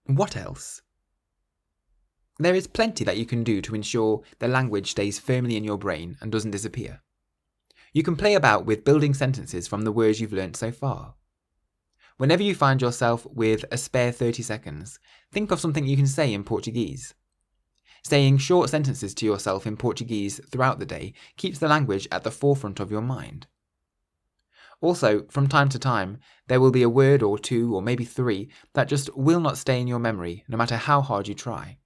What else? There is plenty that you can do to ensure the language stays firmly in your brain and doesn't disappear. You can play about with building sentences from the words you've learnt so far. Whenever you find yourself with a spare 30 seconds, think of something you can say in Portuguese. Saying short sentences to yourself in Portuguese throughout the day keeps the language at the forefront of your mind. Also, from time to time, there will be a word or two or maybe three that just will not stay in your memory no matter how hard you try.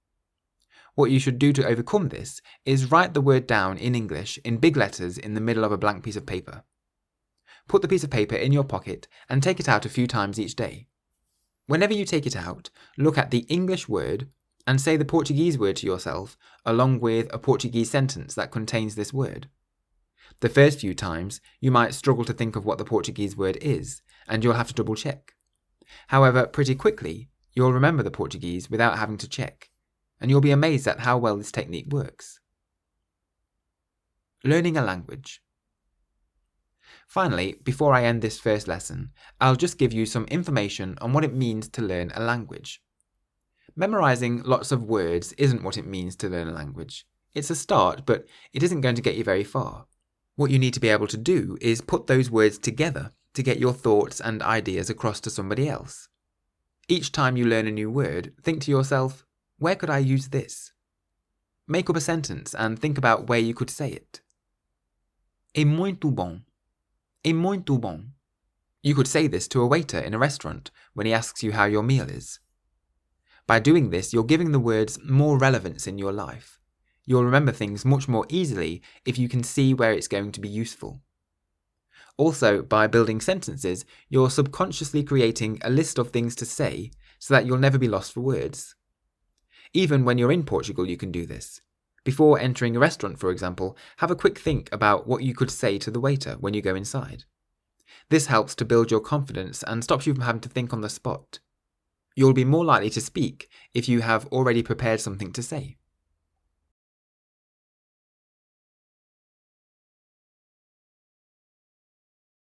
What you should do to overcome this is write the word down in English in big letters in the middle of a blank piece of paper. Put the piece of paper in your pocket and take it out a few times each day. Whenever you take it out, look at the English word and say the Portuguese word to yourself along with a Portuguese sentence that contains this word. The first few times, you might struggle to think of what the Portuguese word is, and you'll have to double check. However, pretty quickly, you'll remember the Portuguese without having to check, and you'll be amazed at how well this technique works. Learning a language. Finally, before I end this first lesson, I'll just give you some information on what it means to learn a language. Memorizing lots of words isn't what it means to learn a language. It's a start, but it isn't going to get you very far. What you need to be able to do is put those words together to get your thoughts and ideas across to somebody else. Each time you learn a new word, think to yourself, where could I use this? Make up a sentence and think about where you could say it. É muito bom. É muito bom. You could say this to a waiter in a restaurant when he asks you how your meal is. By doing this, you're giving the words more relevance in your life. You'll remember things much more easily if you can see where it's going to be useful. Also, by building sentences, you're subconsciously creating a list of things to say so that you'll never be lost for words. Even when you're in Portugal, you can do this. Before entering a restaurant, for example, have a quick think about what you could say to the waiter when you go inside. This helps to build your confidence and stops you from having to think on the spot. You'll be more likely to speak if you have already prepared something to say.